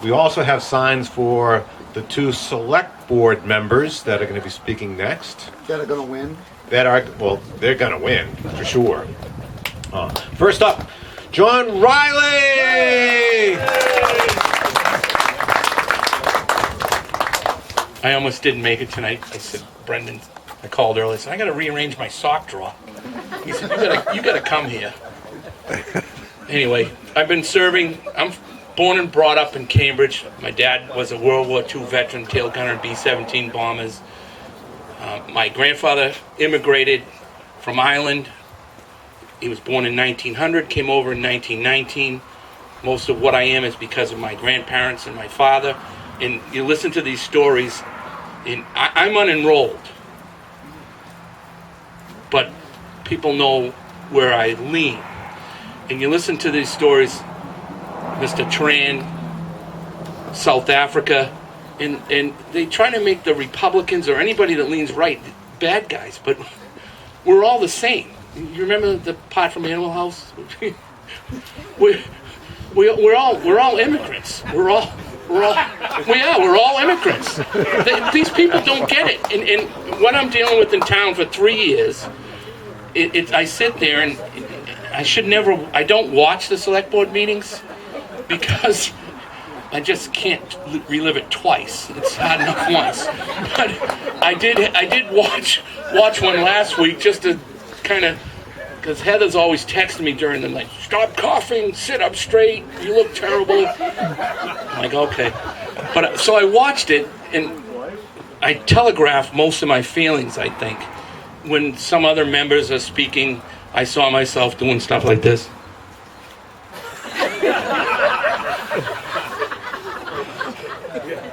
We also have signs for the two select board members that are going to be speaking next. That are going to win? Well, they're going to win, for sure. First up, John Reilly! I almost didn't make it tonight. I said, Brendan, I called earlier, I said, I got to rearrange my sock drawer. He said, you got to come here. Anyway, I've been serving. I'm born and brought up in Cambridge. My dad was a World War II veteran, tail gunner in B-17 bombers. My grandfather immigrated from Ireland. He was born in 1900, came over in 1919. Most of what I am is because of my grandparents and my father. And you listen to these stories, and I'm unenrolled. But people know where I lean. And you listen to these stories, Mr. Tran, South Africa, and they try to make the Republicans or anybody that leans right bad guys, but we're all the same. You remember the part from Animal House? we're all immigrants. We're all immigrants. These people don't get it. And what I'm dealing with in town for 3 years, I sit there and I don't watch the select board meetings because I just can't relive it twice. It's hard enough once. But I did watch one last week just to kind of, because Heather's always texting me during the night, stop coughing, sit up straight, you look terrible. I'm like, okay. But so I watched it, and I telegraphed most of my feelings, I think. When some other members are speaking, I saw myself doing stuff like this.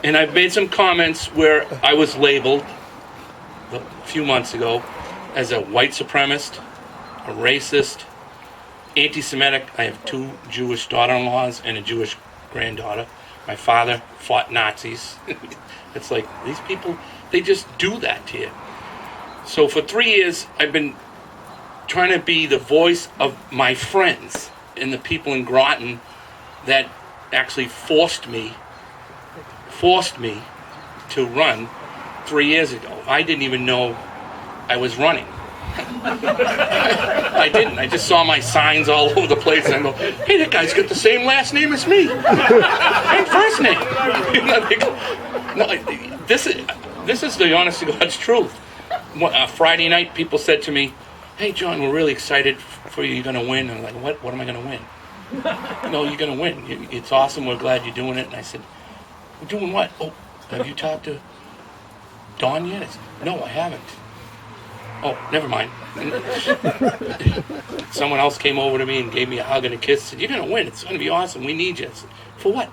And I've made some comments where I was labeled a few months ago as a white supremacist, a racist, anti-Semitic. I have 2 Jewish daughter-in-laws and a Jewish granddaughter. My father fought Nazis. It's like, these people, they just do that to you. So for 3 years, I've been trying to be the voice of my friends and the people in Groton that actually forced me to run 3 years ago. I didn't even know I was running. I didn't. I just saw my signs all over the place, and I go, hey, that guy's got the same last name as me. And first name. No, this is the honest to God's truth. Friday night, people said to me, hey, John, we're really excited for you. You're going to win. And I'm like, what am I going to win? No, you're going to win. It's awesome. We're glad you're doing it. And I said, we're doing what? Oh, have you talked to Dawn yet? I said, no, I haven't. Oh, never mind. Someone else came over to me and gave me a hug and a kiss. Said, you're going to win. It's going to be awesome. We need you. I said, for what?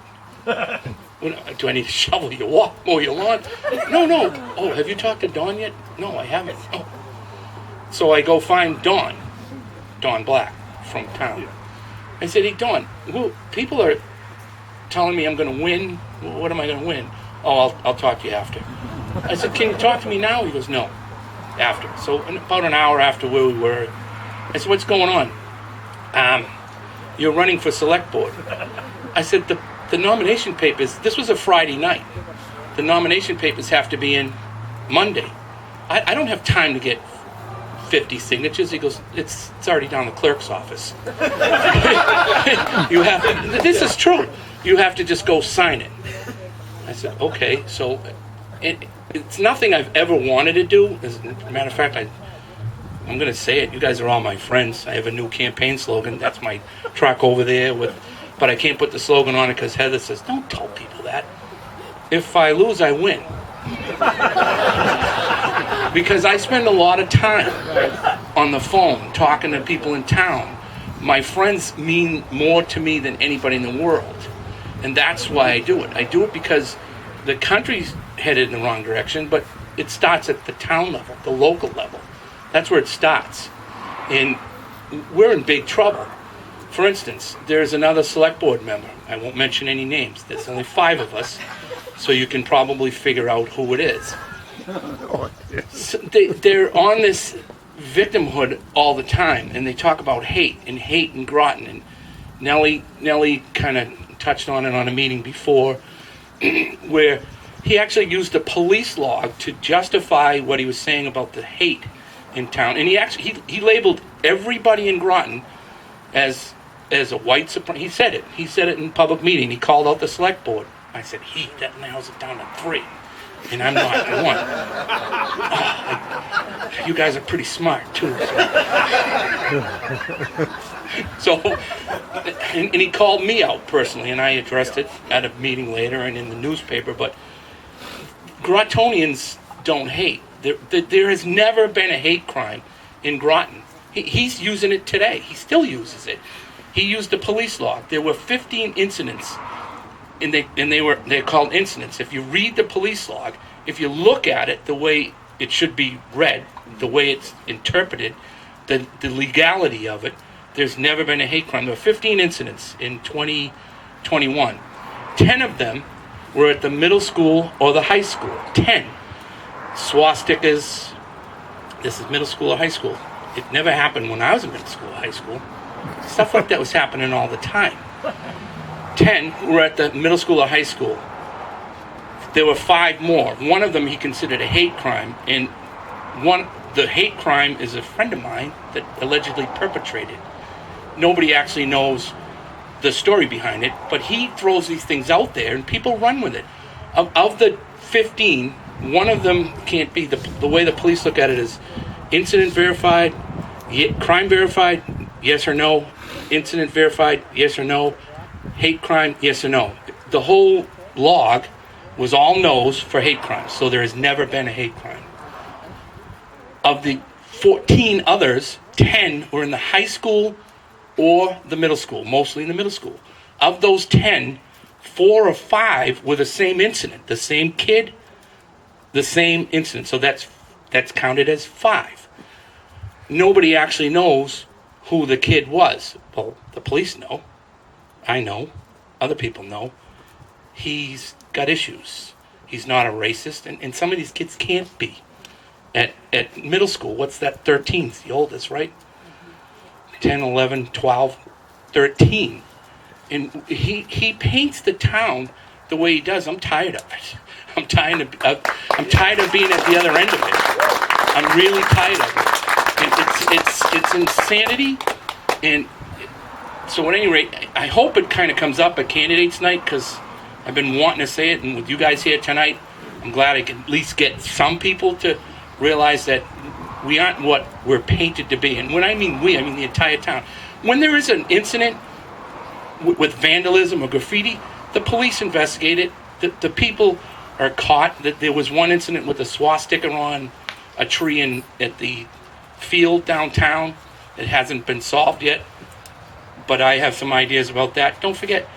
Do I need to shovel your walk, mow your lawn? No. Oh, have you talked to Dawn yet? No, I haven't. Oh. So I go find Dawn Black from town. I said, hey, Dawn, people are telling me I'm going to win. What am I going to win? Oh, I'll talk to you after. I said, can you talk to me now? He goes, no, after. So about an hour after where we were, I said, what's going on? You're running for select board. I said, the nomination papers, this was a Friday night. The nomination papers have to be in Monday. I don't have time to get 50 signatures. He goes, it's already down the clerk's office. You have to, this is true. You have to just go sign it. I said, okay. So it's nothing I've ever wanted to do. As a matter of fact, I'm going to say it. You guys are all my friends. I have a new campaign slogan. That's my truck over there. But I can't put the slogan on it because Heather says, don't tell people that. If I lose, I win. Because I spend a lot of time on the phone talking to people in town. My friends mean more to me than anybody in the world. And that's why I do it. I do it because the country's headed in the wrong direction, but it starts at the town level, the local level. That's where it starts. And we're in big trouble. For instance, there's another select board member. I won't mention any names. There's only 5 of us, so you can probably figure out who it is. So they're on this victimhood all the time, and they talk about hate in Groton. And Nellie kind of touched on it on a meeting before, where he actually used a police log to justify what he was saying about the hate in town. And he labeled everybody in Groton as a white supremacist. He said it in public meeting. He called out the select board. I said, that narrows it down to 3. And I'm not the one. Oh, you guys are pretty smart, too. And he called me out personally, and I addressed it at a meeting later and in the newspaper. But Grotonians don't hate. There has never been a hate crime in Groton. He's using it today. He still uses it. He used the police log. There were 15 incidents, and they're called incidents. If you read the police log, if you look at it the way it should be read, the way it's interpreted, the legality of it, there's never been a hate crime. There were 15 incidents in 2021. 10 of them were at the middle school or the high school. 10. Swastikas. This is middle school or high school. It never happened when I was in middle school or high school. Stuff like that was happening all the time. 10 were at the middle school or high school. There were 5 more. One of them he considered a hate crime, and the hate crime is a friend of mine that allegedly perpetrated. Nobody actually knows the story behind it, but he throws these things out there and people run with it. Of the 15, one of them can't be, the way the police look at it is incident verified, crime verified, yes or no, incident verified, yes or no, hate crime, yes or no. The whole log was all no's for hate crimes, so there has never been a hate crime. Of the 14 others, 10 were in the high school or the middle school, mostly in the middle school. Of those 10, 4 or 5 were the same incident, the same kid, the same incident. So that's counted as 5. Nobody actually knows who the kid was. Well, the police know. I know. Other people know. He's got issues. He's not a racist, and some of these kids can't be. At middle school, what's that? 13 is the oldest, right? 10, 11, 12, 13. And he paints the town the way he does. I'm tired of it. I'm tired of being at the other end of it. I'm really tired of it. It's insanity. And so at any rate, I hope it kind of comes up at candidates night, because I've been wanting to say it, and with you guys here tonight, I'm glad I can at least get some people to realize that we aren't what we're painted to be. And when I mean we, I mean the entire town. When there is an incident with vandalism or graffiti, the police investigate it. The people are caught. There was one incident with a swastika on a tree at the field downtown. It hasn't been solved yet, but I have some ideas about that. Don't forget,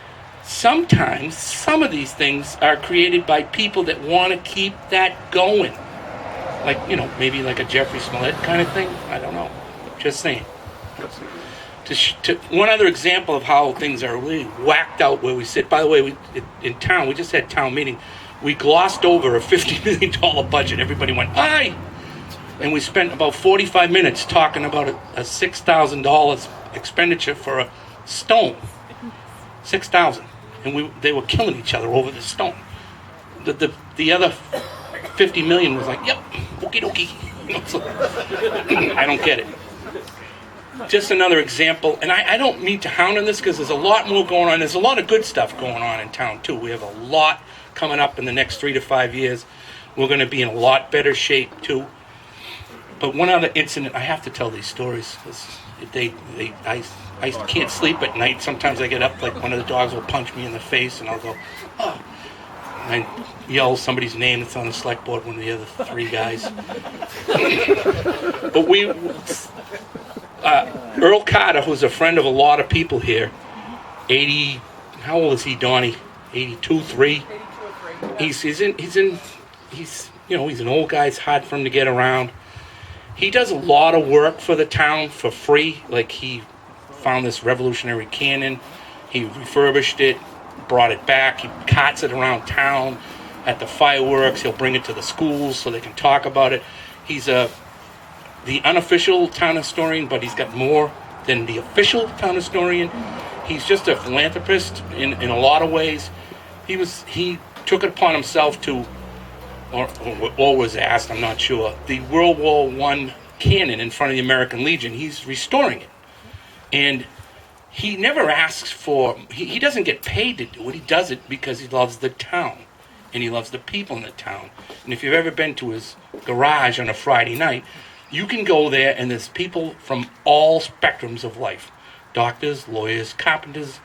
sometimes some of these things are created by people that want to keep that going. Like, maybe like a Jeffrey Smollett kind of thing. I don't know. Just saying. One other example of how things are really whacked out where we sit. By the way, in town, we just had town meeting. We glossed over a $50 million budget. Everybody went, aye! And we spent about 45 minutes talking about a $6,000 expenditure for a stone. $6,000. And they were killing each other over the stone. The other 50 million was like, yep, okie dokie. I don't get it. Just another example, and I don't mean to hound on this because there's a lot more going on. There's a lot of good stuff going on in town too. We have a lot coming up in the next 3 to 5 years. We're going to be in a lot better shape too. But one other incident, I have to tell these stories. I can't sleep at night. Sometimes I get up, like one of the dogs will punch me in the face, and I'll go, oh. And I yell somebody's name that's on the select board, one of the other 3 guys. But Earl Carter, who's a friend of a lot of people here, 80, how old is he, Donnie? 82, 3? He's an old guy. It's hard for him to get around. He does a lot of work for the town for free. Like, he found this revolutionary cannon. He refurbished it, brought it back. He carts it around town at the fireworks. He'll bring it to the schools so they can talk about it. He's the unofficial town historian, but he's got more than the official town historian. He's just a philanthropist in a lot of ways. He took it upon himself to, or was asked, I'm not sure, the World War I cannon in front of the American Legion. He's restoring it. And he never asks for, he doesn't get paid to do it. He does it because he loves the town. And he loves the people in the town. And if you've ever been to his garage on a Friday night, you can go there and there's people from all spectrums of life. Doctors, lawyers, carpenters,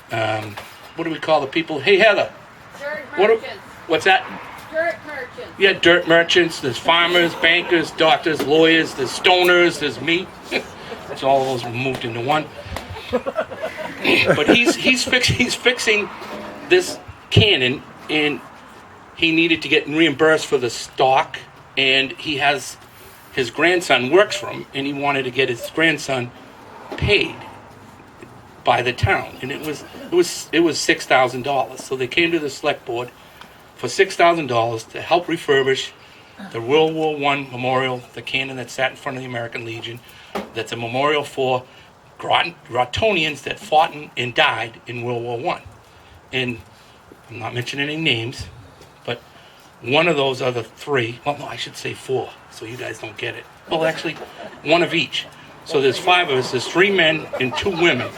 what do we call the people? Hey, Heather. Dirt merchants. What's that? Dirt merchants. Yeah, dirt merchants. There's farmers, bankers, doctors, lawyers. There's stoners. There's me. It's all those moved into one. But he's fixing this cannon, and he needed to get reimbursed for the stock, and he has his grandson works for him, and he wanted to get his grandson paid by the town, and it was $6,000. So they came to the select board for $6,000 to help refurbish the World War I memorial, the cannon that sat in front of the American Legion. That's a memorial for Grotonians that fought and died in World War I. And I'm not mentioning any names, but one of those other three, well, no, I should say four, so you guys don't get it. Well, actually, one of each. So there's 5 of us, there's 3 men and 2 women.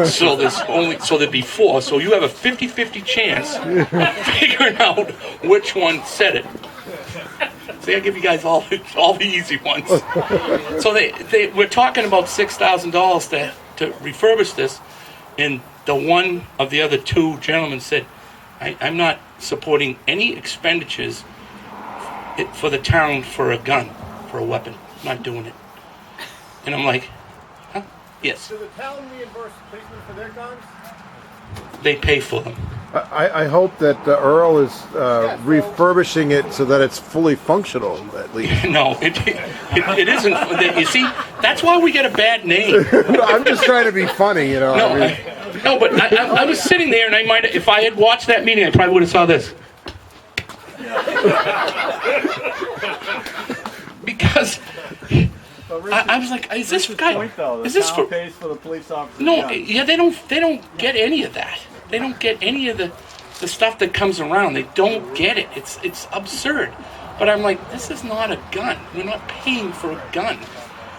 So there'd be 4. So you have a 50-50 chance figuring out which one said it. See, I give you guys all the easy ones. So we're talking about $6,000 to refurbish this, and the one of the other 2 gentlemen said, I'm not supporting any expenditures for the town for a gun, for a weapon. I'm not doing it. And I'm like, huh? Yes. Do the town reimburse policemen for their guns? They pay for them. I hope that Earl is refurbishing it so that it's fully functional, at least. No, it isn't. You see, that's why we get a bad name. I'm just trying to be funny, you know. No, but I was sitting there, and I might, if I had watched that meeting, I probably would have saw this. Because I was like, is this guy? Is this for? Pays for the police officers? No, yeah, they don't get any of that. They don't get any of the stuff that comes around. They don't get it. It's absurd. But I'm like, this is not a gun. We're not paying for a gun.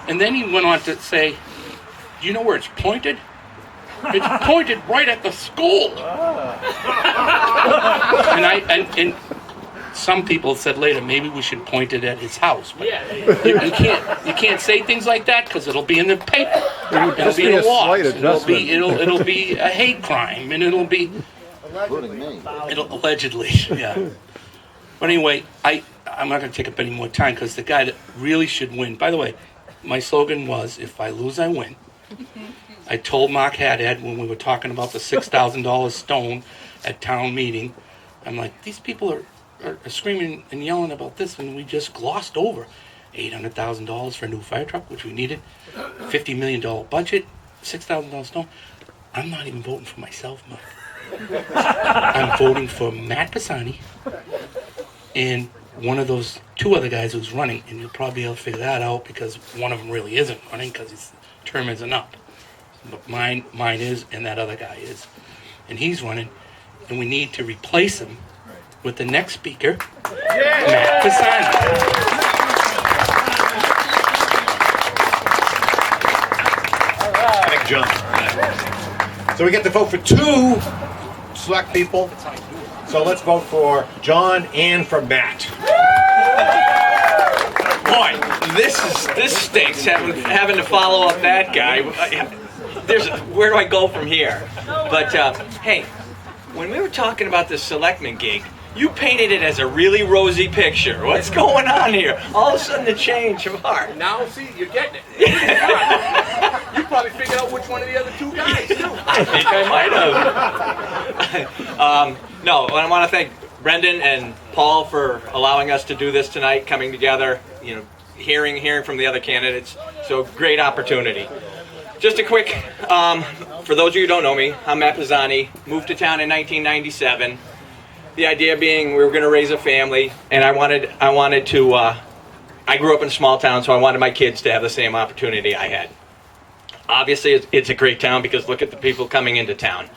And then he went on to say, do you know where it's pointed? It's pointed right at the school. And some people said later, maybe we should point it at his house. But you can't say things like that because it'll be in the paper. It'll be in the law. It'll be a hate crime, and it'll be allegedly. Yeah. But anyway, I'm not going to take up any more time because the guy that really should win. By the way, my slogan was, "If I lose, I win." I told Mark Haddad when we were talking about the $6,000 stone at town meeting, I'm like, these people are screaming and yelling about this, and we just glossed over $800,000 for a new fire truck, which we needed, $50 million budget, $6,000 stone. I'm not even voting for myself, Mark. I'm voting for Matt Pisani and one of those 2 other guys who's running, and you'll probably be able to figure that out because one of them really isn't running because his term isn't up. But mine is, and that other guy is. And he's running, and we need to replace him with the next speaker, Matt Pisani. Thank you, John. So we get to vote for 2 select people. So let's vote for John and for Matt. Boy, this stinks having to follow up that guy. Where do I go from here? But hey, when we were talking about the selectman gig, you painted it as a really rosy picture. What's going on here? All of a sudden, a change of heart. Now, see, you're getting it. You probably figured out which one of the other 2 guys, too. I think I might have. No, I want to thank Brendan and Paul for allowing us to do this tonight, coming together, hearing from the other candidates. So, great opportunity. Just a quick, for those of you who don't know me, I'm Matt Pisani, moved to town in 1997. The idea being we were going to raise a family, and I wanted to, I grew up in a small town, so I wanted my kids to have the same opportunity I had. Obviously, it's a great town because look at the people coming into town.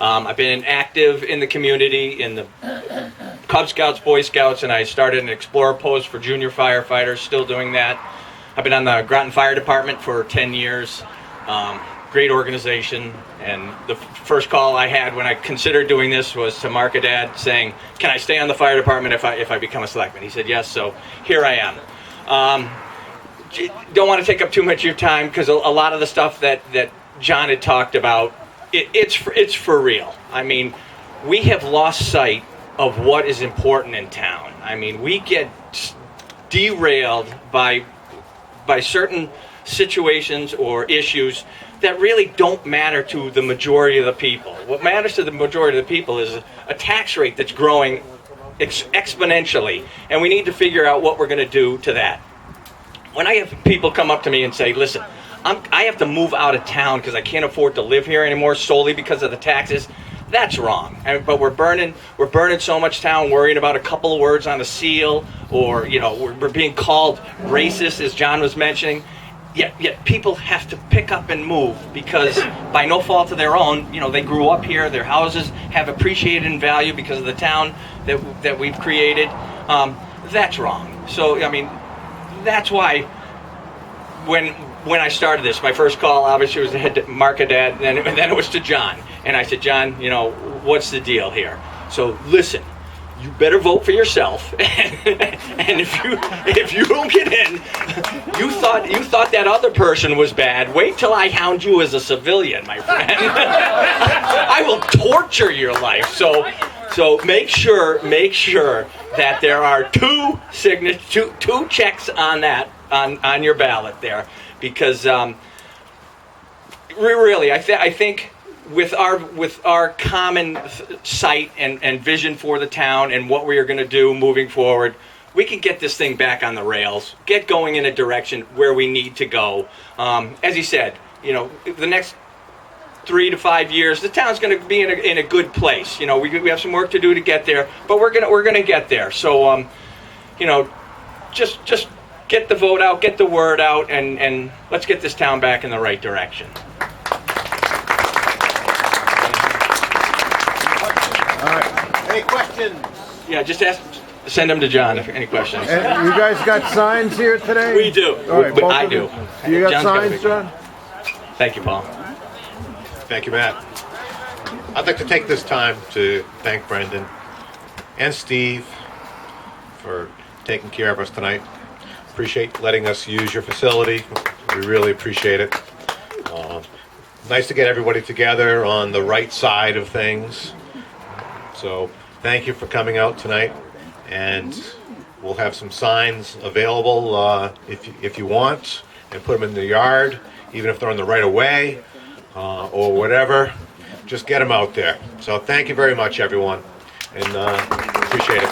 I've been active in the community, in the Cub Scouts, Boy Scouts, and I started an Explorer post for junior firefighters, still doing that. I've been on the Groton Fire Department for 10 years. Great organization, and the first call I had when I considered doing this was to Mark Dad saying, can I stay on the fire department if I become a selectman? He said yes, so here I am. Don't want to take up too much of your time because a lot of the stuff that John had talked about, it's for real. I mean, we have lost sight of what is important in town. I mean, we get derailed by certain situations or issues that really don't matter to the majority of the people. What matters to the majority of the people is a tax rate that's growing exponentially, and we need to figure out what we're going to do to that. When I have people come up to me and say, listen, I have to move out of town because I can't afford to live here anymore solely because of the taxes, that's wrong. But we're burning so much town, worrying about a couple of words on a seal, or we're being called racist, as John was mentioning. Yet people have to pick up and move because by no fault of their own, they grew up here, their houses have appreciated in value because of the town that we've created. That's wrong. So, I mean, that's why when I started this, my first call obviously was to Mark Dad, and then it was to John. And I said, John, what's the deal here? So listen, you better vote for yourself, and if you don't get in, you thought that other person was bad. Wait till I hound you as a civilian, my friend. I will torture your life. So make sure that there are two checks on that on your ballot there, because really I think. With our common sight and vision for the town and what we are going to do moving forward, we can get this thing back on the rails, get going in a direction where we need to go. As he said, the next 3 to 5 years, the town's going to be in a good place. We have some work to do to get there, but we're gonna get there. So, just get the vote out, get the word out, and let's get this town back in the right direction. Any questions? Yeah, just send them to John if any questions. And you guys got signs here today? We do. All right, But both I of do. You got John's got a signs, big- John? Thank you, Paul. Thank you, Matt. I'd like to take this time to thank Brendan and Steve for taking care of us tonight. Appreciate letting us use your facility. We really appreciate it. Nice to get everybody together on the right side of things. So thank you for coming out tonight, and we'll have some signs available if you want, and put them in the yard, even if they're on the right of way or whatever. Just get them out there. So thank you very much, everyone, and appreciate it.